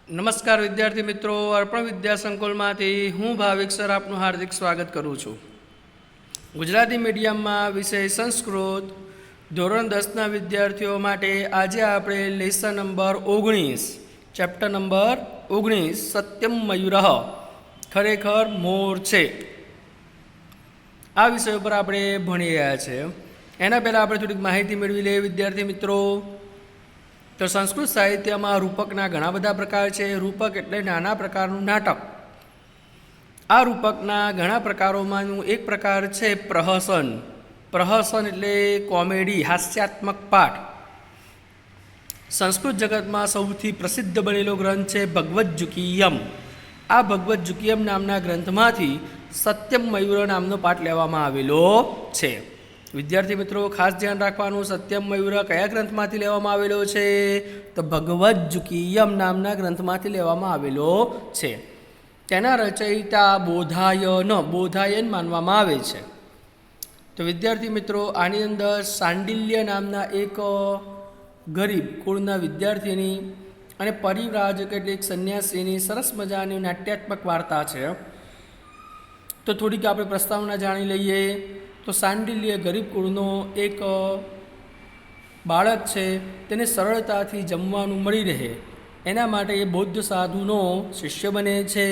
નમસ્કાર વિદ્યાર્થી મિત્રો, અર્પણ વિદ્યા સંકુલમાંથી હું ભાવિક સર આપનું હાર્દિક સ્વાગત કરું છું. ગુજરાતી મીડિયમમાં વિષય સંસ્કૃત ધોરણ 10ના વિદ્યાર્થીઓ માટે આજે આપણે લેસન નંબર 19 ચેપ્ટર નંબર 19 સત્યમ મયુરઃ ખરેખર મોર છે આ વિષય ઉપર આપણે ભણી રહ્યા છીએ. એના પહેલાં આપણે થોડીક માહિતી મેળવી લઈએ વિદ્યાર્થી મિત્રો. તો સંસ્કૃત સાહિત્યમાં રૂપકના ઘણા બધા પ્રકાર છે. રૂપક એટલે નાના પ્રકારનું નાટક. આ રૂપકના ઘણા પ્રકારોમાંનું એક પ્રકાર છે પ્રહસન. પ્રહસન એટલે કોમેડી, હાસ્યાત્મક પાઠ. સંસ્કૃત જગતમાં સૌથી પ્રસિદ્ધ બનેલો ગ્રંથ છે ભગવદ્ગીયમ. આ ભગવદ્ગીયમ નામના ગ્રંથમાંથી સત્યમ મયુર નામનો પાઠ લેવામાં આવેલો છે. વિદ્યાર્થી મિત્રો ખાસ ધ્યાન રાખવાનું, સત્યમ મયુર કયા ગ્રંથમાંથી લેવામાં આવેલો છે? તો ભગવદ્ગીયમ નામના ગ્રંથમાંથી લેવામાં આવેલો છે. તેના રચયિતા બોધાયન માનવામાં આવે છે. તો વિદ્યાર્થી મિત્રો આની અંદર સાંડિલ્ય નામના એક ગરીબ કુળના વિદ્યાર્થીની અને પરિવ્રાજક એટલે એક સંન્યાસીની સરસ મજાની નાટ્યાત્મક વાર્તા છે. તો થોડીક આપણે પ્રસ્તાવના જાણી લઈએ. તો સાંડિલ્ય ગરીબ કુળનો એક બાળક છે. તેને સરળતાથી જમવાનું મળી રહે એના માટે એ બૌદ્ધ સાધુનો શિષ્ય બને છે.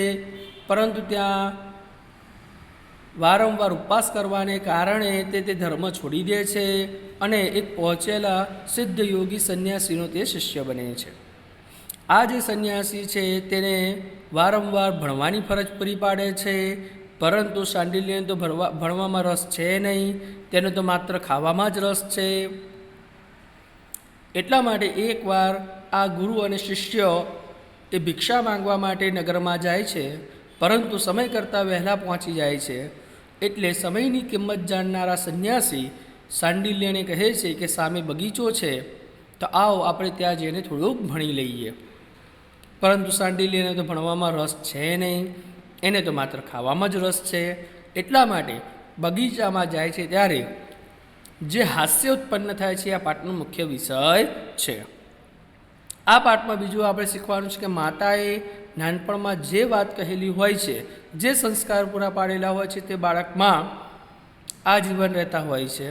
પરંતુ ત્યાં વારંવાર ઉપવાસ કરવાને કારણે તે ધર્મ છોડી દે છે અને એક પહોંચેલા સિદ્ધ યોગી સંન્યાસીનો તે શિષ્ય બને છે. આ જે સંન્યાસી છે તેને વારંવાર ભણવાની ફરજ પૂરી પાડે છે. પરંતુ સાંડિલ્યને તો ભણવામાં રસ છે નહીં, તેને તો માત્ર ખાવામાં જ રસ છે. એટલા માટે એકવાર આ ગુરુ અને શિષ્ય એ ભિક્ષા માંગવા માટે નગરમાં જાય છે, પરંતુ સમય કરતાં વહેલા પહોંચી જાય છે. એટલે સમયની કિંમત જાણનારા સંન્યાસી સાંડિલ્યને કહે છે કે સામે બગીચો છે, તો આવો આપણે ત્યાં જઈને થોડુંક ભણી લઈએ. પરંતુ સાંડિલ્યને તો ભણવામાં રસ છે નહીં, એને તો માત્ર ખાવામાં જ રસ છે. એટલા માટે બગીચામાં જાય છે ત્યારે જે હાસ્ય ઉત્પન્ન થાય છે આ પાઠનો મુખ્ય વિષય છે. આ પાઠમાં બીજું આપણે શીખવાનું છે કે માતાએ નાનપણમાં જે વાત કહેલી હોય છે, જે સંસ્કાર પૂરા પાડેલા હોય છે તે બાળકમાં આ જીવન રહેતા હોય છે.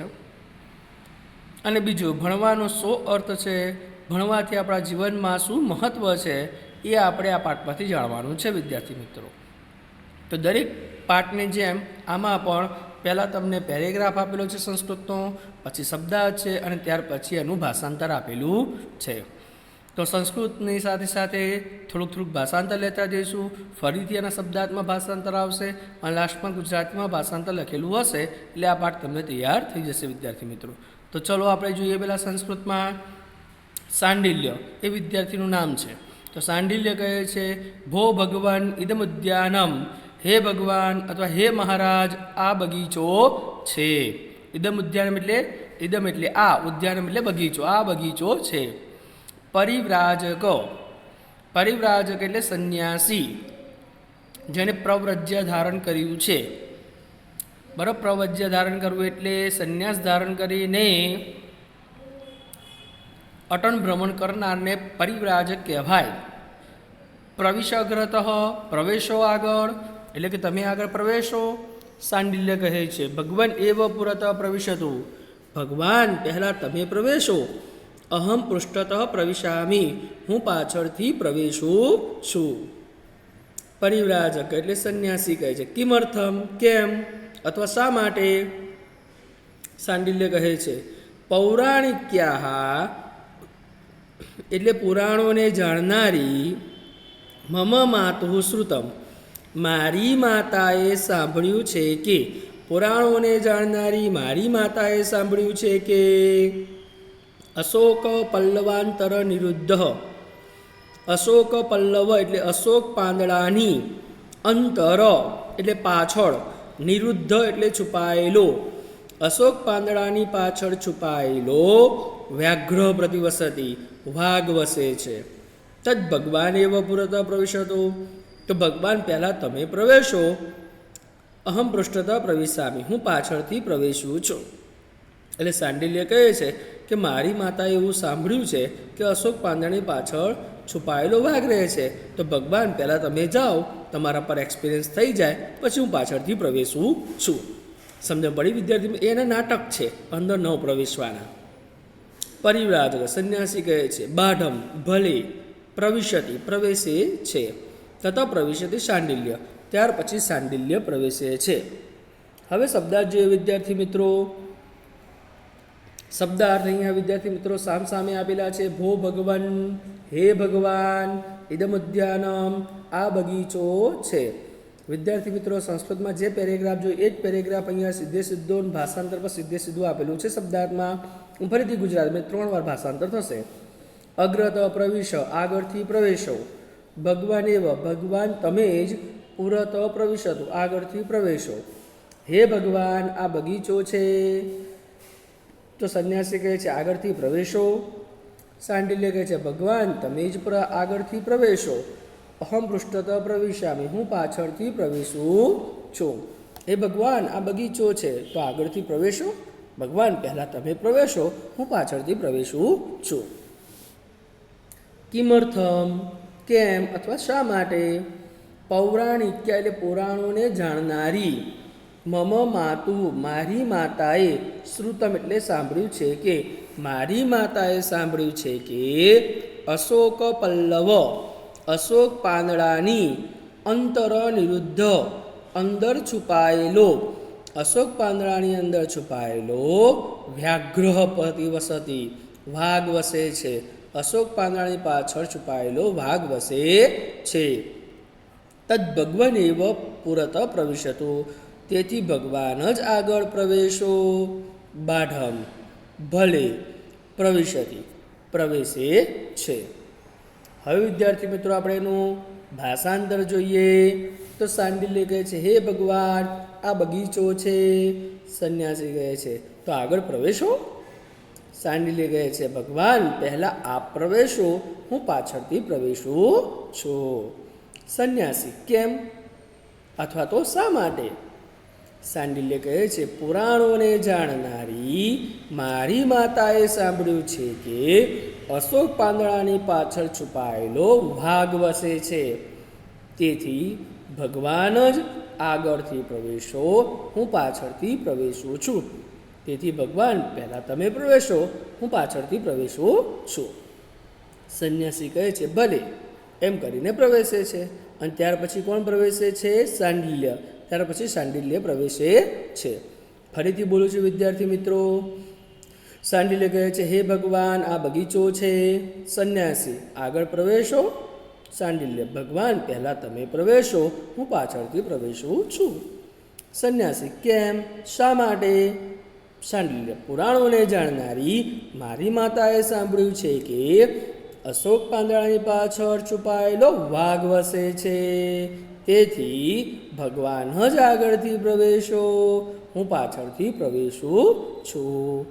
અને બીજું ભણવાનો શું અર્થ છે, ભણવાથી આપણા જીવનમાં શું મહત્ત્વ છે એ આપણે આ પાઠમાંથી જાણવાનું છે વિદ્યાર્થી મિત્રો. તો દરેક પાઠની જેમ આમાં પણ પહેલાં તમને પેરેગ્રાફ આપેલો છે સંસ્કૃતનો, પછી શબ્દાર્થ છે અને ત્યાર પછી એનું ભાષાંતર આપેલું છે. તો સંસ્કૃતની સાથે સાથે થોડુંક ભાષાંતર લેતા જઈશું. ફરીથી એના શબ્દાર્થમાં ભાષાંતર આવશે અને લાસ્ટમાં ગુજરાતીમાં ભાષાંતર લખેલું હશે. એટલે આ પાઠ તમને તૈયાર થઈ જશે વિદ્યાર્થી મિત્રો. તો ચલો આપણે જોઈએ પહેલાં સંસ્કૃતમાં સાંડિલ્ય એ વિદ્યાર્થીનું નામ છે. તો સાંડિલ્ય કહે છે ભો ભગવાન ઇદમ ઉદ્યાનમ, હે ભગવાન અથવા હે મહારાજ આ બગીચો છે. ઇદમ ઉદ્યાનમ એટલે ઇદમ એટલે આ, ઉદ્યાનમ એટલે બગીચો, આ બગીચો છે. પરિવ્રાજક, પરિવ્રાજક એટલે સંન્યાસી જેને પ્રવ્રજ્ય ધારણ કર્યું છે. બરાબર, પ્રવ્રજ્ય ધારણ કરવું એટલે સંન્યાસ ધારણ કરીને અટન ભ્રમણ કરનારને પરિવ્રાજક કહેવાય. પ્રવિશગ્રતઃ, પ્રવેશો આગળ એટલે કે તમે આગળ પ્રવેશો. સાંડિલ્ય કહે છે ભગવાન એવ પુરતઃ પ્રવિશતુ, ભગવાન પહેલાં તમે પ્રવેશો. અહમ પૃષ્ઠતઃ પ્રવિશામી, હું પાછળથી પ્રવેશું છું. પરિવ્રાજક એટલે સંન્યાસી કહે છે કિમર્થમ, કેમ અથવા શા માટે. સાંડિલ્ય કહે છે પૌરાણિક્યાઃ એટલે પુરાણોને જાણનારી, મમ માતુઃ શ્રુતમ મારી માતાએ સાંભળ્યું છે કે, પુરાણોને જાણનારી મારી માતાએ સાંભળ્યું છે કે અશોક પલ્લવાંતર નિરુદ્ધ, અશોક પલ્લવ એટલે અશોક પાંદડાની, અંતર એટલે પાછળ, નિરુદ્ધ એટલે છુપાયેલો, અશોક પાંદડાની પાછળ છુપાયેલો વ્યાઘ્ર પ્રતિવસતી વાઘ વસે છે. તદ ભગવાન એવ પુરતઃ પ્રવિશતો, તો ભગવાન પહેલાં તમે પ્રવેશો. અહમ પૃષ્ઠતઃ પ્રવિશામી, હું પાછળથી પ્રવેશું છું. એટલે સાંડિલ્ય કહે છે કે કે મારી માતાએ એવું સાંભળ્યું છે કે અશોક પાંદડાની પાછળ છુપાયેલો વાઘ રહે છે, તો ભગવાન પહેલાં તમે જાઓ, તમારા પર એક્સપિરિયન્સ થઈ જાય, પછી હું પાછળથી પ્રવેશું છું. સમજણ પડી વિદ્યાર્થી? એના નાટક છે, અંદર ન પ્રવેશવાના. પરિવ્રાજક સંન્યાસી કહે છે બાઢમ ભલે, પ્રવિશતિ પ્રવેશે છે, તથા પ્રવિશતિ શાંડિલ્ય, ત્યાર પછી શાંડિલ્ય પ્રવેશે છે. હવે શબ્દાર્થ જોઈએ વિદ્યાર્થી મિત્રો. શબ્દાર્થ અહીંયા વિદ્યાર્થી મિત્રો સામે આપેલા છે. ભો ભગવાન, હે ભગવાન, ઇદમ ઉદ્યાનમ, આ બગીચો છે. વિદ્યાર્થી મિત્રો સંસ્કૃતમાં જે પેરેગ્રાફ જોઈએ એ જ પેરેગ્રાફ અહીંયા સીધો ભાષાંતર પર સીધું આપેલું છે શબ્દાર્થમાં. ફરીથી ગુજરાતમાં 3 વાર ભાષાંતર થશે. અગ્રત પ્રવિશ, આગળથી પ્રવેશો. ભગવાન એવ, ભગવાન તમે જ. પુરત પ્રવિશતુ, આગળથી પ્રવેશો. હે ભગવાન, આ બગીચો છે. તો સંન્યાસી કહે છે આગળથી પ્રવેશો. શાંડિલ્ય કહે છે ભગવાન તમે જ આગળથી પ્રવેશો. અહમ પૃષ્ઠત પ્રવિશામી, હું પાછળથી પ્રવેશું છું. હે ભગવાન, આ બગીચો છે, તો આગળથી પ્રવેશો. ભગવાન પહેલાં તમે પ્રવેશો, હું પાછળથી પ્રવેશું છું. કિમર્થમ, કેમ અથવા શા માટે. પૌરાણિક એટલે પુરાણોને જાણનારી. મમ માતુ, મારી માતાએ. શ્રુતમ એટલે સાંભળ્યું છે કે, મારી માતાએ સાંભળ્યું છે કે અશોક પલ્લવ, અશોક પાંદડાની અંતર નિરુદ્ધ, અંદર છુપાયેલો. અશોક પાંદડાની અંદર છુપાયેલો વ્યાઘ્ર પ્રતિવસતી, વાઘ વસે છે. અશોક પાંદડાની પાછળ છુપાયેલો વાઘ વસે છે. તદ ભગવાન એવ પુરત પ્રવિશતુ, તેથી ભગવાન જ આગળ પ્રવેશો. બાઢમ ભલે, પ્રવિશતિ પ્રવેશે છે. હવે વિદ્યાર્થી મિત્રો આપણે એનું ભાષાંતર જોઈએ. તો શાંડિલ્ય કહે છે હે ભગવાન, આ બગીચો છે. સંન્યાસી કહે છે તો આગળ પ્રવેશો. શાંડિલ્ય કહે છે ભગવાન પહેલાં આપ પ્રવેશો, હું પાછળથી પ્રવેશું છું. સંન્યાસી કેમ અથવા તો શા માટે. શાંડિલ્ય કહે છે પુરાણોને જાણનારી મારી માતાએ સાંભળ્યું છે કે અશોક પાંદડાની પાછળ છુપાયેલો વાઘ વસે છે, તેથી ભગવાન જ આગળથી પ્રવેશો, હું પાછળથી પ્રવેશું છું. તેથી ભગવાન પહેલાં તમે પ્રવેશો, હું પાછળથી પ્રવેશું છું. સંન્યાસી કહે છે ભલે, એમ કરીને પ્રવેશે છે. અને ત્યાર પછી કોણ પ્રવેશે છે? શાંડિલ્ય. ત્યાર પછી શાંડિલ્ય પ્રવેશે છે. ફરીથી બોલું છું વિદ્યાર્થી મિત્રો. શાંડિલ્ય કહે છે હે ભગવાન, આ બગીચો છે. સંન્યાસી આગળ પ્રવેશો. શાંડિલ્ય ભગવાન પહેલાં તમે પ્રવેશો, હું પાછળથી પ્રવેશું છું. સંન્યાસી કેમ શા માટે. શાંડિલ્ય પુરાણોને જાણનારી મારી માતાએ સાંભળ્યું છે કે અશોક પાંદડાની પાછળ છુપાયેલો વાઘ વસે છે, તેથી ભગવાન જ આગળથી પ્રવેશો, હું પાછળથી પ્રવેશું છું.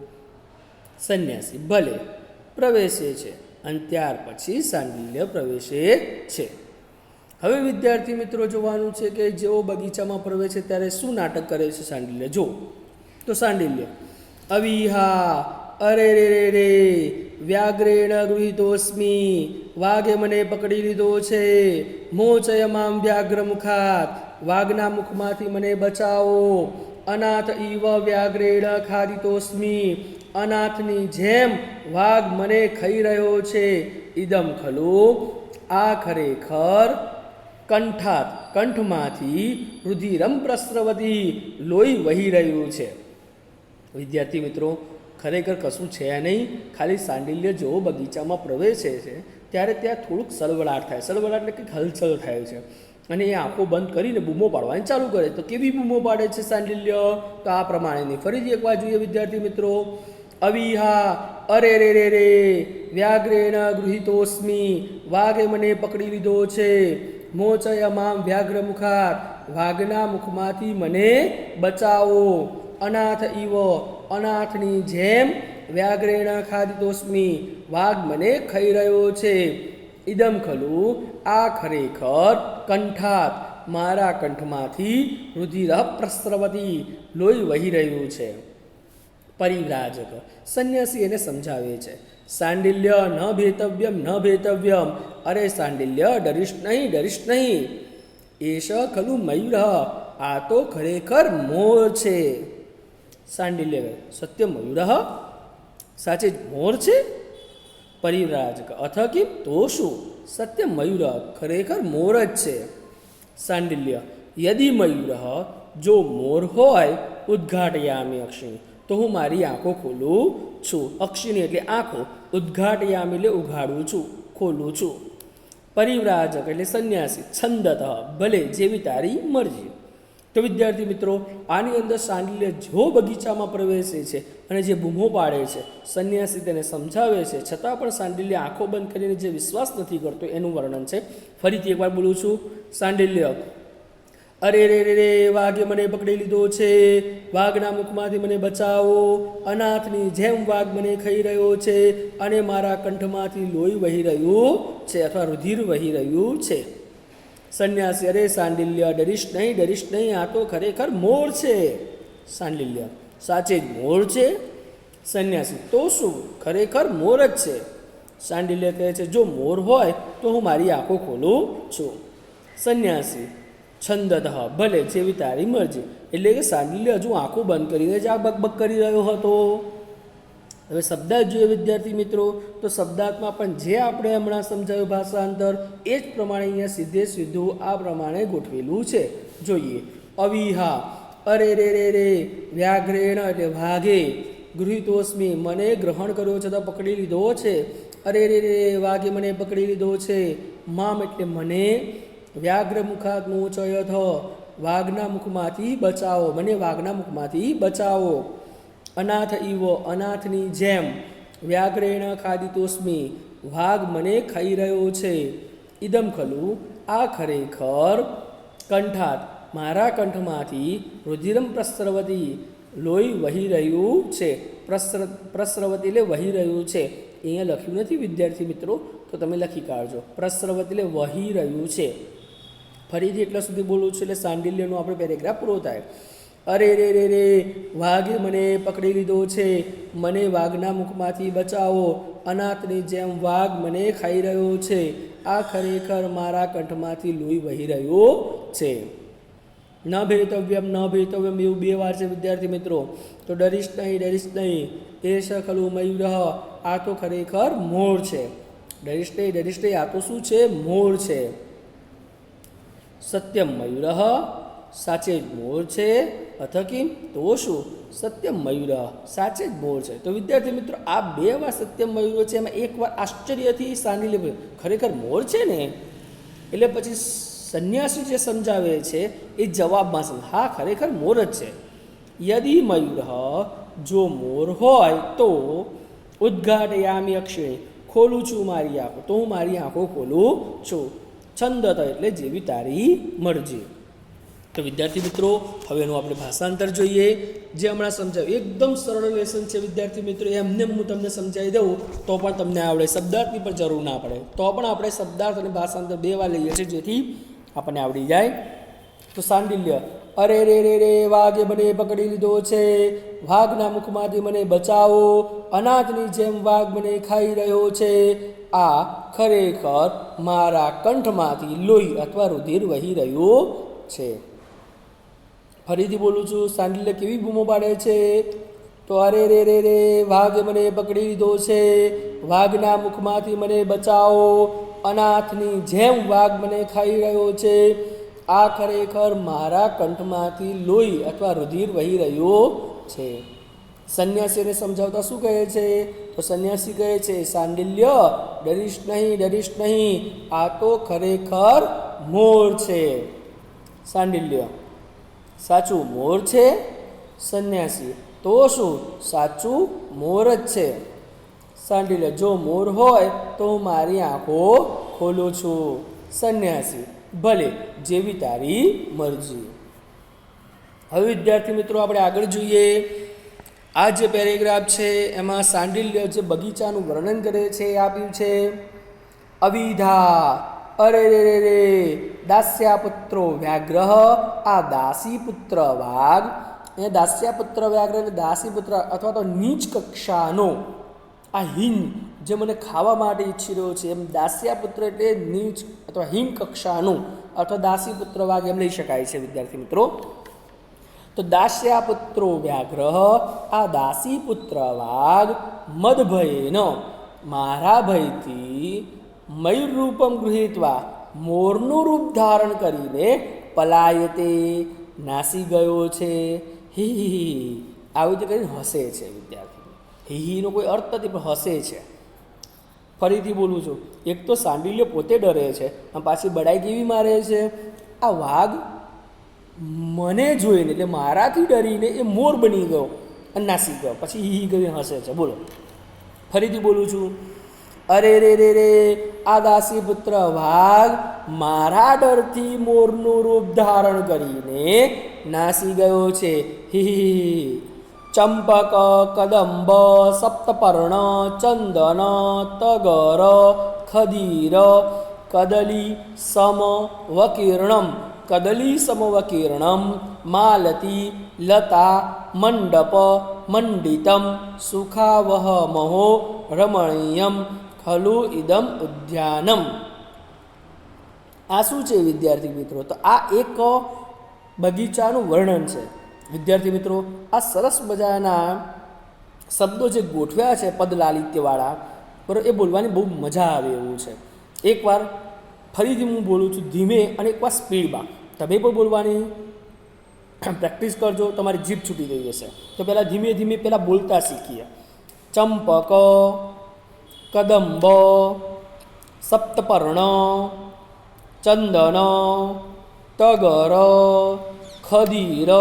સંન્યાસી ભલે, પ્રવેશે છે. અને ત્યાર પછી શાંડિલ્ય પ્રવેશે છે. હવે વિદ્યાર્થી મિત્રો જોવાનું છે કે જેઓ બગીચામાં પ્રવેશે ત્યારે શું નાટક કરે છે શાંડિલ્ય. જો તો શાંડિલ્ય અવિહા, અરે રે રે રે, વ્યાઘ્રેણ ગૃહીતોસ્મી, વાઘે મને પકડી લીધો છે. મોચય મામ વ્યાઘ્ર મુખાત, વાઘના મુખમાંથી મને બચાવો. અનાથ ઇવ વ્યાઘ્રેણ ખાદિતોસ્મી, અનાથની જેમ વાઘ મને ખાઈ રહ્યો છે. ઇદમ ખલુ, આ ખરેખર. કંઠાત, કંઠમાંથી. રુધિરમ પ્રસ્રવતી, લોહી વહી રહ્યું છે. વિદ્યાર્થી મિત્રો ખરેખર કશું છે નહીં, ખાલી શાંડિલ્ય જેવો બગીચામાં પ્રવેશે છે ત્યારે ત્યાં થોડુંક સળવળાટ થાય. સળવળાટ એટલે કંઈક હલચલ થાય છે અને એ આંખો બંધ કરીને બૂમો પાડવાની ચાલુ કરે. તો કેવી બૂમો પાડે છે શાંડિલ્ય? તો આ પ્રમાણેની. ફરીથી એકવાર જોઈએ વિદ્યાર્થી મિત્રો. અવિહા, અરે રે રે રે, વ્યાઘ્રેણ ગૃહીતોસ્મી, વાઘે મને પકડી લીધો છે. મોચય મામ વ્યાઘ્ર મુખાત, વાઘના મુખમાંથી મને બચાવો. અનાથ ઇવ, અનાથની જેમ. વ્યાઘ્રેણ ખાદિતોસ્મી, વાઘ મને ખાઈ રહ્યો છે. ઇદમ ખલુ, આ ખરેખર. કંઠાત, મારા કંઠમાંથી. રુધિર પ્રસ્રવતી, લોહી વહી રહ્યું છે. પરિવ્રાજક સંન્યાસી એને સમજાવે છે. સાંડિલ્ય ન ભેતવ્યમ ન ભેતવ્યમ, અરે સાંડિલ્ય ડરીશ નહીં. એશ ખલુ મયુર, આ તો ખરેખર મોર છે. સાંડિલ્ય સત્ય મયુર, સાચે જ મોર છે. પરિવ્રાજક અથ કિમ, તો શું? સત્ય મયુર, ખરેખર મોર જ છે. સાંડિલ્ય યદિ મયુર, જો મોર હોય, ઉદ્ઘાટયામી અક્ષિણી, તો હું મારી આંખો ખોલું છું. અક્ષિણી એટલે આંખો, ઉદ્ઘાટયામી એટલે ઉઘાડું છું, ખોલું છું. પરિવ્રાજક એટલે સંન્યાસી, છંદતઃ ભલે જેવી તારી મરજી. તો વિદ્યાર્થી મિત્રો, આની અંદર સાંડિલ્ય જો બગીચામાં પ્રવેશે છે અને જે બૂમો પાડે છે, સંન્યાસી તેને સમજાવે છે, છતાં પણ સાંડિલ્ય આંખો બંધ કરીને જે વિશ્વાસ નથી કરતો એનું વર્ણન છે. ફરીથી એકવાર બોલું છું. સાંડિલ્ય અરે રે રે રે, વાઘે મને પકડી લીધો છે, વાઘના મુખમાંથી મને બચાવો, અનાથની જેમ વાઘ મને ખાઈ રહ્યો છે અને મારા કંઠમાંથી લોહી વહી રહ્યું છે અથવા રુધિર વહી રહ્યું છે. સંન્યાસી અરે સાંડિલ્ય ડરીશ નહીં, આ તો ખરેખર મોર છે. સાંડિલ્ય સાચે જ મોર છે. સંન્યાસી તો શું, ખરેખર મોર જ છે. સાંડિલ્ય કહે છે જો મોર હોય તો હું મારી આંખો ખોલું છું. સંન્યાસી છંદતઃ ભલે જેવી તારી મરજી, એટલે કે સાંડિલ્ય હજુ આંખો બંધ કરીને જ આ બકબક કરી રહ્યો હતો. હવે શબ્દાર્થ જોઈએ વિદ્યાર્થી મિત્રો, તો શબ્દાર્થમાં પણ જે આપણે હમણાં સમજાવ્યું ભાષાંતર એ જ પ્રમાણે અહીંયા સીધું આ પ્રમાણે ગોઠવેલું છે. જોઈએ. અવિહા અરે રે રે રે, વ્યાઘ્રેણ એટલે વાઘે, ગૃહિતોસ્મી મને ગ્રહણ કર્યો છે તો પકડી લીધો છે. અરે રે રે, વાઘે મને પકડી લીધો છે. મામ એટલે મને, વ્યાઘ્ર મુખાત મોચયથ, વાઘના મુખમાંથી બચાવો, મને વાઘના મુખમાંથી બચાવો. અનાથ ઇવ અનાથની જેમ, વ્યાઘ્રેણ ખાદિતોસ્મી વાઘ મને ખાઈ રહ્યો છે. ઇદમ ખલુ આ ખરેખર, કંઠાત મારા કંઠમાંથી, રુધિરમ પ્રસ્રવતી લોહી વહી રહ્યું છે. પ્રસ્રવતી એટલે વહી રહ્યું છે. અહીંયા લખ્યું નથી વિદ્યાર્થી મિત્રો, તો તમે લખી કાઢજો. પ્રસ્રવતી એટલે વહી રહ્યું છે. ફરીથી એટલા સુધી બોલું છું એટલે સાંડિલ્યનો આપણે પેરેગ્રાફ પૂરો થાય. અરે રે રે રે, વાઘે મને પકડી લીધો છે, મને વાઘના મુખમાંથી બચાવો, અનાથની જેમ વાઘ મને ખાઈ રહ્યો છે. આ ખરેખર મારા કંઠમાંથી લોહી વહી રહ્યું છે. ન ભેતવ્યમ એવું બે વાર છે વિદ્યાર્થી મિત્રો. તો ડરીશ નહીં, એશ ખલુ મયુર, આ તો ખરેખર મોર છે. ડરીશ નહીં, આ તો શું છે? મોર છે. સત્યમ મયુર, સાચે જ મોર છે. અથ કિમ, તો શું? સત્યમ મયુર, સાચે જ મોર છે. તો વિદ્યાર્થી મિત્રો, આ બે વાર સત્યમ મયુર છે, એમાં એક વાર આશ્ચર્યથી સાંડિલ્ય ખરેખર મોર છે ને, એટલે પછી સંન્યાસી જે સમજાવે છે એ જવાબમાં છે હા ખરેખર મોર જ છે. યદિ મયુર, જો મોર હોય તો, ઉદ્ઘાટયામી અક્ષિણી ખોલું છું મારી આંખો, તો હું મારી આંખો ખોલું છું. છંદત એટલે જેવી તારી મરજી. તો વિદ્યાર્થી મિત્રો, હવેનું આપણે ભાષાંતર જોઈએ. જે હમણાં સમજાવ્યું એકદમ સરળ લેસન છે વિદ્યાર્થી મિત્રો, એમને હું તમને સમજાવી દઉં તો પણ તમને આવડે, શબ્દાર્થની પણ જરૂર ના પડે, તો પણ આપણે શબ્દાર્થ અને ભાષાંતર બે વાર લઈએ છીએ જેથી આપણને આવડી જાય. તો સાંડિલ્ય અરે રે રે રે, વાઘે મને પકડી લીધો છે, વાઘના મુખમાંથી મને બચાવો, અનાથની જેમ વાઘ મને ખાઈ રહ્યો છે. આ ખરેખર મારા કંઠમાંથી લોહી અથવા રુધિર વહી રહ્યું છે. ફરીથી બોલું છું. સાંડિલ્ય કેવી બૂમો પાડે છે? તો અરે રે રે રે, વાઘે મને પકડી લીધો છે, વાઘના મુખમાંથી મને બચાવો, અનાથની જેમ વાઘ મને ખાઈ રહ્યો છે. આ ખરેખર મારા કંઠમાંથી લોહી અથવા રુધિર વહી રહ્યું છે. સંન્યાસીને સમજાવતા શું કહે છે? તો સંન્યાસી કહે છે સાંડિલ્ય ડરીશ નહીં, આ તો ખરેખર મોર છે. સાંડિલ્ય સાચું મોર છે. સંન્યાસી તો શું? સાચું મોર જ છે. સાંડિલ્ય જો મોર હોય તો હું મારી આંખો ખોલું છું. સંન્યાસી ભલે જેવી તારી મરજી. હવે વિદ્યાર્થી મિત્રો આપણે આગળ જોઈએ. આ જે પેરેગ્રાફ છે એમાં સાંડિલ્ય જે બગીચાનું વર્ણન કરે છે એ આપ્યું છે. અવિધા અરે રે રે રે, દાસ્યા પુત્રો વ્યાઘ્ર, આ દાસી પુત્ર વાઘ, અહીંયા દાસ્યાપુત્ર વ્યાઘ્ર એટલે દાસીપુત્ર અથવા તો નીચ કક્ષાનો આ હીન જે મને ખાવા માટે ઈચ્છી રહ્યો છે, એમ દાસ્યાપુત્ર એટલે નીચ અથવા હીન કક્ષાનું અથવા દાસીપુત્ર વાઘ એમ લઈ શકાય છે વિદ્યાર્થી મિત્રો. તો દાસ્યાપુત્રો વ્યાઘ્ર, આ દાસીપુત્ર વાઘ મદભયેન મારા ભયથી મયુરરૂપમ ગૃહીત્વા મોરનું રૂપ ધારણ કરીને પલાયતે નાસી ગયો છે. હી હી આવી રીતે કરીને હસે છે વિદ્યાર્થી. હીનો કોઈ અર્થ નથી પણ હસે છે. ફરીથી બોલું છું, એક તો સાંડિલ્ય પોતે ડરે છે અને પાછી બડાઈ કેવી મારે છે. આ વાઘ મને જોઈને એટલે મારાથી ડરીને એ મોર બની ગયો અને નાસી ગયો, પછી હી કરીને હસે છે. બોલો, ફરીથી બોલું છું, અરે રે રે રે આ દાસીપુત્ર વાઘ મારા ડરથી મોરનું રૂપ ધારણ કરીને નાસી ગયો છે. હી ચંપક કદંબ સપ્તપર્ણ ચંદન તગર ખદીર કદલી સમવકીર્ણમ કદલી સમવકીર્ણમ માલતી લતા મંડપ મંડિતમ સુખાવહ મહો રમણીયમ ખલુ ઇદમ ઉદ્યાનમ. આ શું છે વિદ્યાર્થી મિત્રો? તો આ એક બગીચાનું વર્ણન છે વિદ્યાર્થી મિત્રો. આ સરસ મજાના શબ્દો જે ગોઠવ્યા છે પદલાલિત્યવાળા, બરાબર, એ બોલવાની બહુ મજા આવે એવું છે. એકવાર ફરીથી હું બોલું છું ધીમે અને એકવાર સ્પીડમાં. તમે પણ બોલવાની પ્રેક્ટિસ કરજો, તમારી જીભ છૂટી ગઈ જશે. તો પહેલાં ધીમે ધીમે પહેલાં બોલતા શીખીએ. ચંપક કદંબ સપ્તપર્ણ ચંદન તગર ખદીર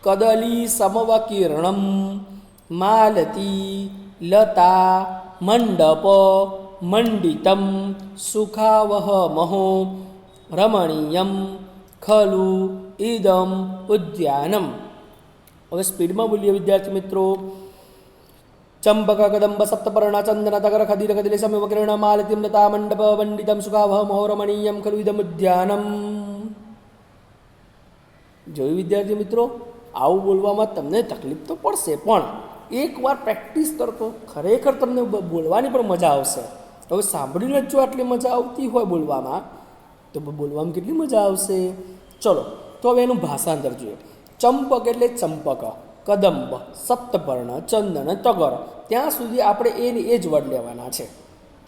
કદલી સમવકીર્ણમ માલતી લતા મંડપ મંડિતમ સુખાવહ મહો રમણીયમ ખલુ ઇદમ ઉદ્યાનમ. હવે સ્પીડમાં બોલીએ વિદ્યાર્થી મિત્રો. ચંપક કદંબ સપ્તપર્ણ ચંદન તગર ખદીર કદલી સમવકીર્ણ માલતીમ લતા મંડપ મંડિતમ સુખાવહ મહો રમણીયમ ખલુ ઇદમ ઉદ્યાનમ. જોયું વિદ્યાર્થી મિત્રો? આવું બોલવામાં તમને તકલીફ તો પડશે, પણ એકવાર પ્રેક્ટિસ કરતો ખરેખર તમને બોલવાની પણ મજા આવશે. હવે સાંભળીને જ જો આટલી મજા આવતી હોય બોલવામાં, તો બોલવામાં કેટલી મજા આવશે. ચલો, તો હવે એનું ભાષાંતર જોઈએ. ચંપક એટલે ચંપક, કદંબ સપ્તપર્ણ ચંદન તગર, ત્યાં સુધી આપણે એને એ જ વર્ડ લેવાના છે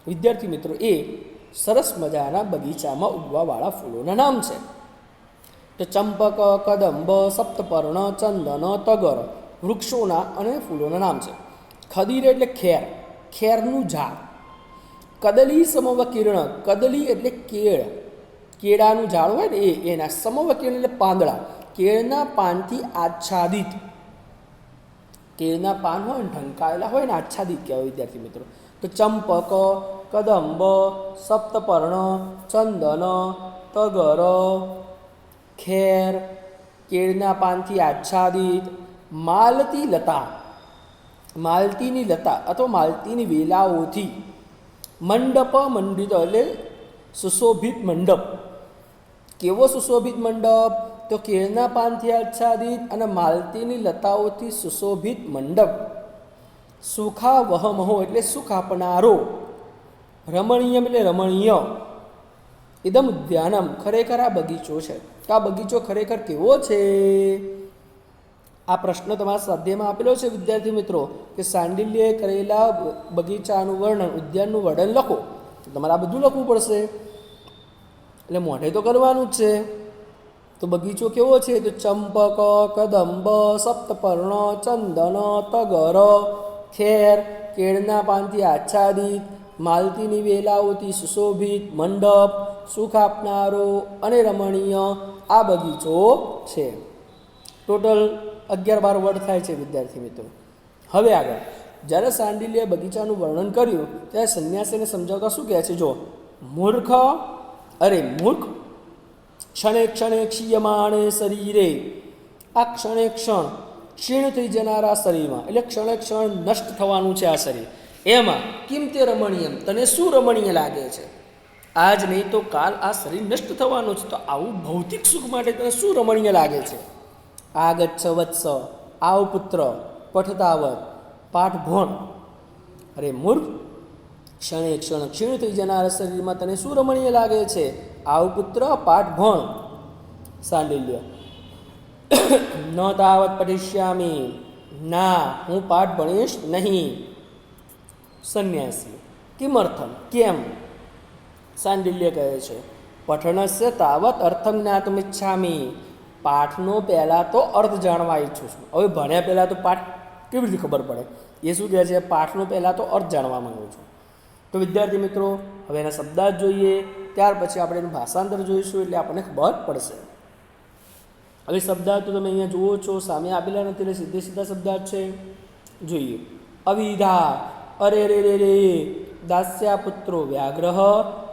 વિદ્યાર્થી મિત્રો. એ સરસ મજાના બગીચામાં ઉગવાવાળા ફૂલોના નામ છે. તો ચંપક કદંબ સપ્તપર્ણ ચંદન તગર વૃક્ષોના અને ફૂલોના નામ છે. ખદીર એટલે ખેર, ખેરનું ઝાડ. કદલી સમવકીર્ણ, કદલી એટલે કેળ, કેળાનું ઝાડ હોય ને એના. સમવકીર્ણ એટલે પાંદડા, કેળના પાનથી આચ્છાદિત. કેળના પાન હોય ને ઢંકાયેલા હોય ને આચ્છાદિત કહેવાય વિદ્યાર્થી મિત્રો. તો ચંપક કદંબ સપ્તપર્ણ ચંદન તગર ખેર, કેળના પાનથી આચ્છાદિત. માલતી લતા, માલતીની લતા અથવા માલતીની વેલાઓથી. મંડપ મંડિત એટલે સુશોભિત મંડપ. કેવો સુશોભિત મંડપ? તો કેળના પાનથી આચ્છાદિત અને માલતીની લતાઓથી સુશોભિત મંડપ. સુખાવહમહો એટલે સુખ આપનારો. રમણીયમ એટલે રમણીય. ઇદમ ઉદ્યાનમ, ખરેખર આ બગીચો છે. આ બગીચો ખરેખર કેવો છે? આ પ્રશ્ન તમારા સ્વાધ્યાયમાં આપેલો છે વિદ્યાર્થી મિત્રો, કે સાંડિલ્યે કરેલા બગીચાનું વર્ણન, ઉદ્યાનનું વર્ણન લખો. તો તમારે આ બધું લખવું પડશે, એટલે મોઢે તો કરવાનું જ છે. તો બગીચો કેવો છે? તો ચંપક કદંબ સપ્તપર્ણ ચંદન તગર ખેર, કેળના પાનથી આચ્છાદિત, માલતીની વેલાઓથી સુશોભિત મંડપ, સુખ આપનારો અને રમણીય આ બગીચો છે. ટોટલ 11-12 વર્ડ થાય છે વિદ્યાર્થી મિત્રો. હવે આગળ, જ્યારે સાંડિલ્યે બગીચાનું વર્ણન કર્યું ત્યારે સંન્યાસીને સમજાવતા શું કહે છે? જો, મૂર્ખ, અરે મૂર્ખ, ક્ષણે ક્ષણે ક્ષીયમાણે શરીરે, આ ક્ષણે ક્ષણ ક્ષીણ થઈ જનારા શરીરમાં, એટલે ક્ષણે ક્ષણ નષ્ટ થવાનું છે આ શરીર, એમાં કિમ તે રમણીયમ, તને શું રમણીય લાગે છે? આજ નહીં તો કાલ આ શરીર નષ્ટ થવાનું છે, તો આવું ભૌતિક સુખ માટે તને શું રમણીય લાગે છે? આગચ્છ વત્સ, આવ પુત્ર, પઠતાવત, પાઠ ભણ. અરે મૂર્ખ, ક્ષણે ક્ષણ ક્ષીણ થઈ જનારા શરીરમાં તને શું રમણીય લાગે છે? આવ પુત્ર, પાઠ ભણ. સાંડિલ્ય ન તાવત પઠિષ્યામિ, ના હું પાઠ ભણીશ નહીં. સંન્યાસી કિમર્થમ, કેમ? સાંડિલ્ય કહે છે પઠનસ્ય તાવત અર્થમ જ્ઞાતુમિચ્છામિ, પાઠનો પહેલાં તો અર્થ જાણવા ઈચ્છું છું. હવે ભણ્યા પહેલાં તો પાઠ કેવી રીતે ખબર પડે? એ શું કહે છે? પાઠનો પહેલાં તો અર્થ જાણવા માગું છું. તો વિદ્યાર્થી મિત્રો, હવે એના શબ્દાર્થ જોઈએ, ત્યાર પછી આપણે એનું ભાષાંતર જોઈશું, એટલે આપણને ખબર પડશે. હવે શબ્દાર્થ તો તમે અહીંયા જુઓ છો, સામે આપેલા નથી એટલે સીધે સીધા શબ્દાર્થ છે. જોઈએ. અવિધા, અરે રે રે રે, દાસ્યા પુત્રો વ્યાઘ્રહ,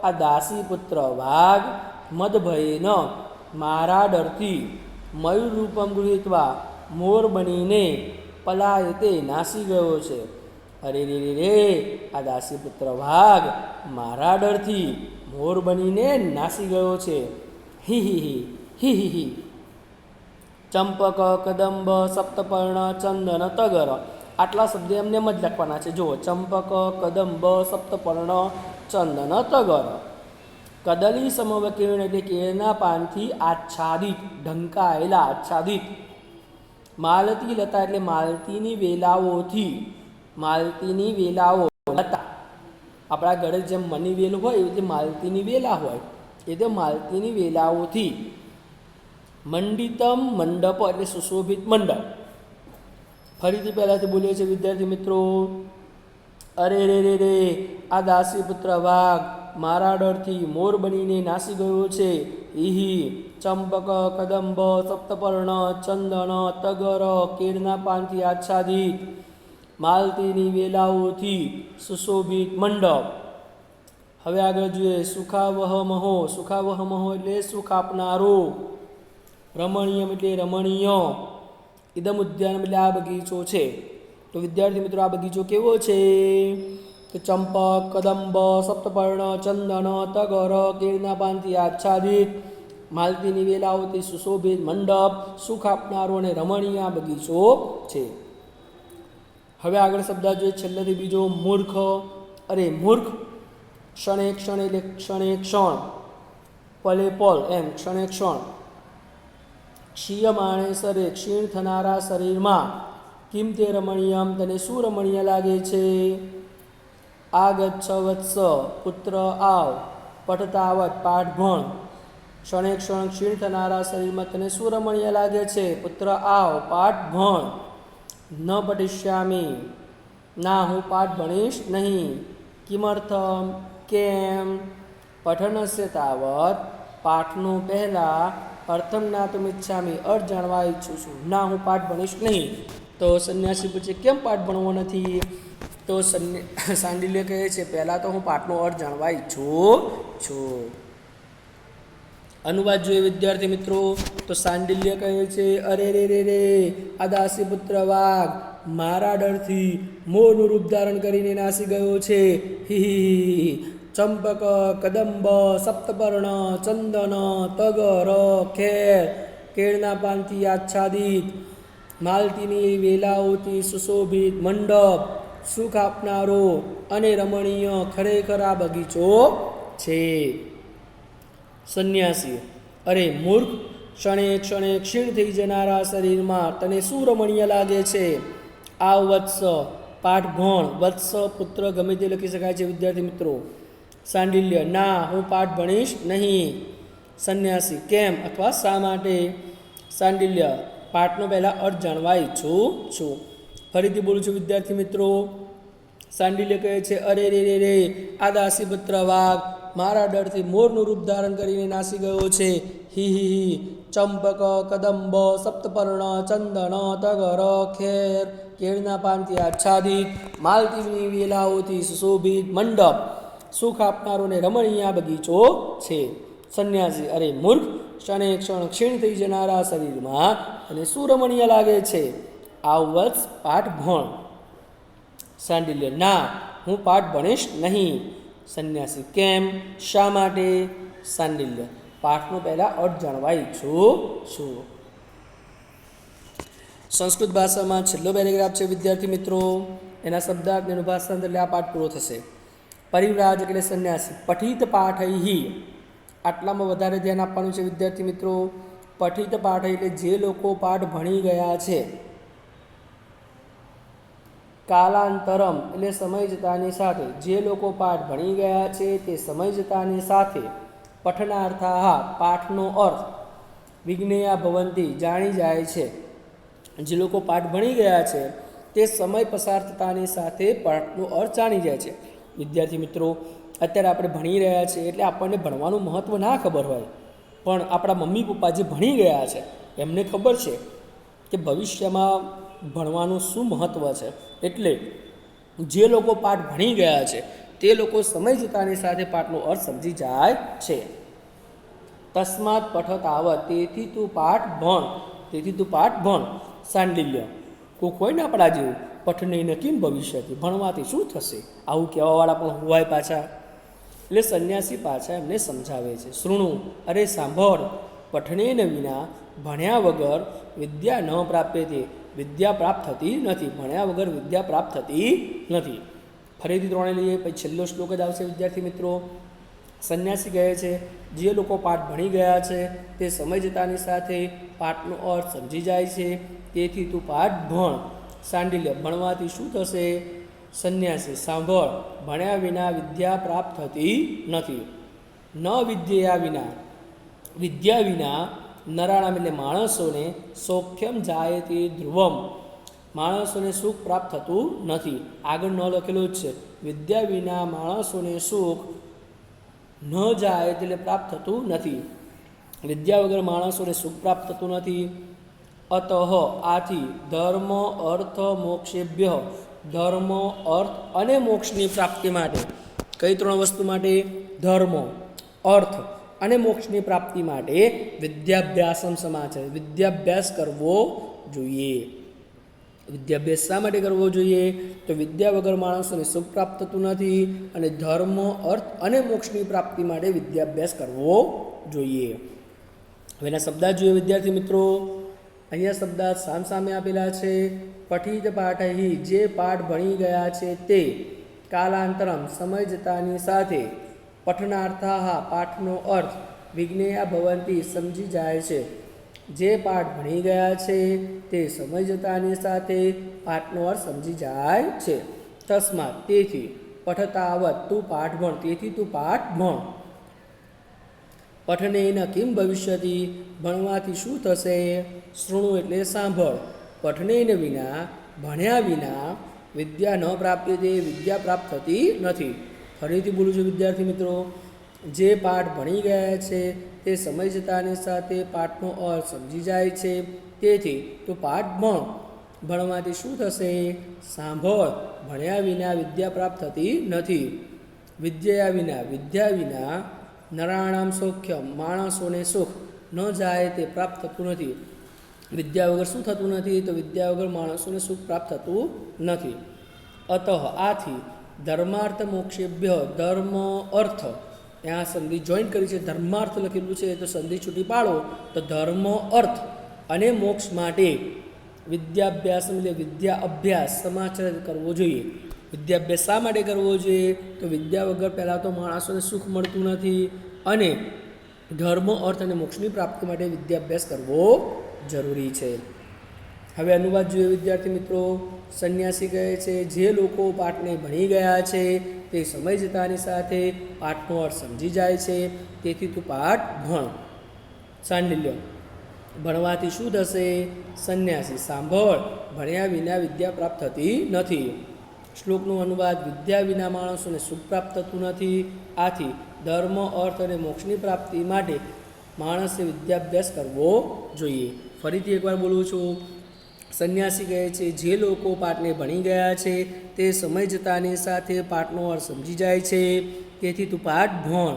આ દાસી પુત્ર વાઘ, મદભયેન, મારા ડરથી, મયુર રૂપમ ગૃહીત્વા, મોર બનીને, પલાયતે, નાસી ગયો છે. અરે રે રે રે, આ દાસી પુત્ર વાઘ મારા ડરથી મોર બનીને નાસી ગયો છે. હી હી હી હી હી હી. ચંપક, કદંબ, સપ્તપર્ણ, ચંદન, તગર, આટલા શબ્દ એમને એમ જ લખવાના છે. જુઓ, ચંપક, કદંબ, સપ્તપર્ણ, ચંદન, તગર. કદલી સમવકીર્ણ એટલે કેળના પાનથી આચ્છાદિત, ઢંકાયેલા, આચ્છાદિત. માલતી લતા એટલે માલતીની વેલાઓથી, માલતીની વેલાઓ, લતા. આપણા ઘરે જેમ મની વેલ હોય એવી રીતે માલતીની વેલા હોય, એ તો માલતીની વેલાઓથી. મંડિતમ, મંડપ એટલે સુશોભિત મંડપ. ફરીથી પહેલાંથી બોલીએ છીએ વિદ્યાર્થી મિત્રો. અરે રે રે રે, આ દાસી પુત્ર વાઘ મારા ડરથી મોર બનીને નાસી ગયો છે. ઇહી. ચંપક, કદંબ, સપ્તપર્ણ, ચંદન, તગર, કેળના પાનથી આચ્છાદિત, માલતીની વેલાઓથી સુશોભિત મંડપ. હવે આગળ જોઈએ. સુખાવહ મહો, સુખાવહ મહો એટલે સુખ આપનારો. રમણીયમ એટલે રમણીય. ઇદમ ઉદ્યાન એટલે આ બગીચો છે. તો વિદ્યાર્થી મિત્રો, આ બગીચો કેવો છે? તો ચંપક, કદંબ, સપ્તપર્ણ, ચંદન, તગર, કેળના પાનથી આચ્છાદિત, માલતીની વેલાઓથી સુશોભિત મંડપ, સુખ આપનારો અને રમણીય આ બગીચો છે. હવે આગળ શબ્દ જોઈએ, છેલ્લેથી બીજો. મૂર્ખ, અરે મૂર્ખ, ક્ષણે ક્ષણ એટલે ક્ષણે ક્ષણ, પલે પલ એમ, ક્ષણે ક્ષણ. ક્ષીયમાણે શરે, ક્ષીણ થનારા શરીરમાં, કિમ તે રમણીયમ, તને શું રમણીય લાગે છે? આગચ્છ વત્સ, પુત્ર આવ, પઠતાવત, પાઠ ભણ. ક્ષણે ક્ષણ ક્ષીણ થનારા શરીરમાં તને શું રમણીય લાગે છે? પુત્ર આવ, પાઠ ભણ. ન પઠિષ્યામિ, ના હું પાઠ ભણીશ નહીં. કિમર્થમ, કેમ? પઠનસ્ય તાવત, પાઠનું પહેલાં, અર્થમ જ્ઞાતુમ ઇચ્છામિ, અર્થ જાણવા ઈચ્છું છું. ના હું પાઠ ભણીશ નહીં. તો સંન્યાસી પૂછે કેમ પાઠ ભણવો નથી? તો સાંડિલ્ય કહે છે પહેલાં તો હું પાઠનો અર્થ જાણવા ઈચ્છું છું. અનુવાદ જોઈએ વિદ્યાર્થી મિત્રો. તો સાંડિલ્ય કહે છે અરે રે રે રે, આ દાસી પુત્ર વાઘ મારા ડરથી મોરનું રૂપ ધારણ કરીને નાસી ગયો છે. હી. ચંપક, કદંબ, સપ્તપર્ણ, ચંદન, તગર, ખેર, કેળના પાનથી આચ્છાદિત, માલતીની વેલાઓથી સુશોભિત મંડપ, સુખ આપનારો અને રમણીય ખરેખર આ બગીચો છે. સંન્યાસી, અરે મૂર્ખ, ક્ષણે ક્ષણે ક્ષીણ થઈ જનારા શરીરમાં તને શું રમણીય લાગે છે? આ વત્સ, પાઠ ભણ. વત્સ પુત્ર ગમે તે લખી શકાય છે વિદ્યાર્થી મિત્રો. સાંડિલ્ય, ના હું પાઠ ભણીશ નહીં. સંન્યાસી, કેમ અથવા શા માટે? સાંડિલ્ય, પાઠનો પહેલાં અર્થ જાણવા ઈચ્છું છું. ફરીથી બોલું છું વિદ્યાર્થી મિત્રો. સાંડિલ્ય કહે છે અરે રે રે રે, આ દાસી પુત્ર વાઘ મારા ડરથી મોરનું રૂપ ધારણ કરીને નાસી ગયો છે. હી હી હી. ચંપક, કદંબ, સપ્તપર્ણ, ચંદન, તગર, ખેર, કેળના પાનથી આચ્છાદિત, માલતીની વેલાઓથી સુશોભિત મંડપ, સુખ આપનારો ને રમણીય બગીચો છે. સંન્યાસી, અરે મૂર્ખ, ક્ષણે ક્ષણ ક્ષીણ થઈ જનારા શરીરમાં અને શું રમણીય લાગે છે? આવ વત્સ, પાઠ ભણ. સાંડિલ્ય, ના હું પાઠ ભણીશ નહીં. સંન્યાસી, કેમ શા માટે? સાંડિલ્ય, પાઠનો પહેલાં અર્થ જાણવા ઈચ્છું છું. સંસ્કૃત ભાષામાં છેલ્લો પેરેગ્રાફ છે વિદ્યાર્થી મિત્રો, એના શબ્દાર્થ એનું ભાષાંતર એટલે આ પાઠ પૂરો થશે. પરિવ્રાજક એટલે સંન્યાસી. પઠિત પાઠૈ, આટલામાં વધારે ધ્યાન આપવાનું છે વિદ્યાર્થી મિત્રો. પઠિત પાઠ એટલે જે લોકો પાઠ ભણી ગયા છે. કાલાંતરમ એટલે સમય જતાની સાથે, જે લોકો પાઠ ભણી ગયા છે તે સમય જતાની સાથે. પઠનાર્થાહ પાઠનો અર્થ, વિજ્ઞેયા ભવંતી જાણી જાય છે. જે લોકો પાઠ ભણી ગયા છે તે સમય પસાર થતાની સાથે પાઠનો અર્થ જાણી જાય છે. વિદ્યાર્થી મિત્રો, અત્યારે આપણે ભણી રહ્યા છીએ એટલે આપણને ભણવાનું મહત્ત્વ ના ખબર હોય, પણ આપણા મમ્મી પપ્પા જે ભણી ગયા છે એમને ખબર છે કે ભવિષ્યમાં ભણવાનું શું મહત્ત્વ છે. એટલે જે લોકો પાઠ ભણી ગયા છે તે લોકો સમય જતાની સાથે પાઠનો અર્થ સમજી જાય છે. તસ્માત પઠત આવત, તેથી તું પાઠ ભણ. તેથી તું પાઠ ભણ. સાંડિલ્ય, કોઈ હોય ને આપણા જેવું, પઠનૈન કિમ ભવિષ્યતિ, ભણવાથી શું થશે, આવું કહેવાવાળા પણ હોવાય પાછા. એટલે સંન્યાસી પાછા એમને સમજાવે છે. શૃણુ, અરે સાંભળ. પઠનેન વિના, ભણ્યા વગર વિદ્યા ન પ્રાપ્યતે, વિદ્યા પ્રાપ્ત થતી નથી. ભણ્યા વગર વિદ્યા પ્રાપ્ત થતી નથી. ફરીથી ત્રણે લઈએ, પછી છેલ્લો શ્લોક જ આવશે વિદ્યાર્થી મિત્રો. સંન્યાસી કહે છે જે લોકો પાઠ ભણી ગયા છે તે સમય જતાની સાથે પાઠનો અર્થ સમજી જાય છે. તેથી તું પાઠ ભણ. સાંડિલ્ય, ભણવાથી શું થશે. સંન્યાસી, સાંભળ. ભણ્યા વિના વિદ્યા પ્રાપ્ત થતી નથી. ન વિદ્યા વિના, વિદ્યા વિના નરાણામ એટલે માણસોને, સૌખ્યમ જાયતે ધ્રુવમ, માણસોને સુખ પ્રાપ્ત થતું નથી. આગળ ન લખેલું જ છે, વિદ્યા વિના માણસોને સુખ ન જાય એટલે પ્રાપ્ત થતું નથી. વિદ્યા વગર માણસોને સુખ પ્રાપ્ત થતું નથી. અતઃ આથી ધર્મ અર્થ મોક્ષેભ્ય, ધર્મ અર્થ અને મોક્ષની પ્રાપ્તિ માટે, કઈ ત્રણ વસ્તુ માટે, ધર્મ અર્થ અને મોક્ષની પ્રાપ્તિ માટે વિદ્યાભ્યાસમ સમાચાર, વિદ્યાભ્યાસ કરવો જોઈએ. વિદ્યાભ્યાસ શા માટે કરવો જોઈએ, તો વિદ્યા વગર માણસોને સુખ પ્રાપ્ત થતું નથી અને ધર્મ અર્થ અને મોક્ષની પ્રાપ્તિ માટે વિદ્યાભ્યાસ કરવો જોઈએ. હવે એના શબ્દાર્થ જોઈએ વિદ્યાર્થી મિત્રો. અહીંયા શબ્દાર્થ સામસામે આપેલા છે. પઠિત પાઠૈ, જે પાઠ ભણી ગયા છે તે. કાલાંતરમ, સમય જતાની સાથે. પઠનાર્થાહ, પાઠનો અર્થ. વિજ્ઞેયા ભવંતી, સમજી જાય છે. જે પાઠ ભણી ગયા છે તે સમય જતાની સાથે પાઠનો અર્થ સમજી જાય છે. તસ્માત, તેથી. પઠતાવત, તું પાઠ ભણ. તેથી તું પાઠ ભણ. પઠનેન કિમ ભવિષ્યતિ, ભણવાથી શું થશે. શૃણુ એટલે સાંભળ. પઠનેન વિના, ભણ્યા વિના વિદ્યા ન પ્રાપ્યતે, વિદ્યા પ્રાપ્ત થતી નથી. ફરીથી બોલું છું વિદ્યાર્થી મિત્રો. જે પાઠ ભણી ગયા છે તે સમય જતાની સાથે પાઠનો અર્થ સમજી જાય છે. તેથી તું પાઠ ભણ. ભણવાથી શું થશે. સાંભળ. ભણ્યા વિના વિદ્યા પ્રાપ્ત થતી નથી. વિદ્યા વિના, વિદ્યા વિના નરાણામ સૌખ્ય, માણસોને સુખ ન જાય તે પ્રાપ્ત થતું નથી. વિદ્યા વગર શું થતું નથી, તો વિદ્યા વગર માણસોને સુખ પ્રાપ્ત થતું નથી. અતઃ આથી ધર્માર્થ મોક્ષેભ્ય, ધર્મ અર્થ, ત્યાં સંધિ જોઈન્ટ કરી છે, ધર્માર્થ લખેલું છે તો સંધિ છૂટી પાડો તો ધર્મ અર્થ અને મોક્ષ માટે વિદ્યાભ્યાસ એટલે વિદ્યા અભ્યાસ સમાચાર કરવો જોઈએ. વિદ્યાભ્યાસ શા માટે કરવો જોઈએ, તો વિદ્યા વગર પહેલાં તો માણસોને સુખ મળતું નથી અને ધર્મ અર્થ અને મોક્ષની પ્રાપ્તિ માટે વિદ્યાભ્યાસ કરવો જરૂરી છે. હવે અનુવાદ જોઈએ વિદ્યાર્થી મિત્રો. સંન્યાસી કહે છે જે લોકો પાઠને ભણી ગયા છે તે સમય જતાની સાથે પાઠનો અર્થ સમજી જાય છે. તેથી તું પાઠ ભણ. સાંડિલ્ય, ભણવાથી શું થશે. સંન્યાસી, સાંભળ. ભણ્યા વિના વિદ્યા પ્રાપ્ત થતી નથી. શ્લોકનો અનુવાદ. વિદ્યા વિના માણસોને સુખ પ્રાપ્ત થતું નથી. આથી ધર્મ અર્થ અને મોક્ષની પ્રાપ્તિ માટે માણસે વિદ્યાભ્યાસ કરવો જોઈએ. ફરીથી એકવાર બોલું છું. સંન્યાસી કહે છે જે લોકો પાઠને ભણી ગયા છે તે સમય જતાની સાથે પાઠનો અર્થ સમજી જાય છે. તેથી તું પાઠ ભણ.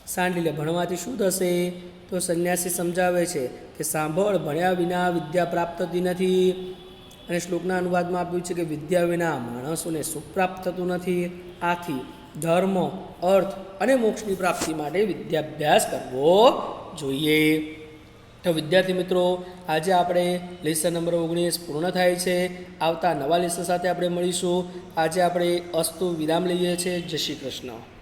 સાંડિલ્ય, ભણવાથી શું થશે, તો સંન્યાસી સમજાવે છે કે સાંભળ. ભણ્યા વિના વિદ્યા પ્રાપ્ત થતી નથી. અને શ્લોકના અનુવાદમાં આપ્યું છે કે વિદ્યા વિના માણસોને સુખ પ્રાપ્ત થતું નથી. આથી ધર્મ અર્થ અને મોક્ષની પ્રાપ્તિ માટે વિદ્યાભ્યાસ કરવો જોઈએ. તો વિદ્યાર્થી મિત્રો, આજે આપણે લેસન નંબર 19 પૂર્ણ થાય છે. આવતા નવા લેસન સાથે આપણે મળીશું. આજે આપણે અસ્તુ વિરામ લઈએ છીએ. જય શ્રી કૃષ્ણ.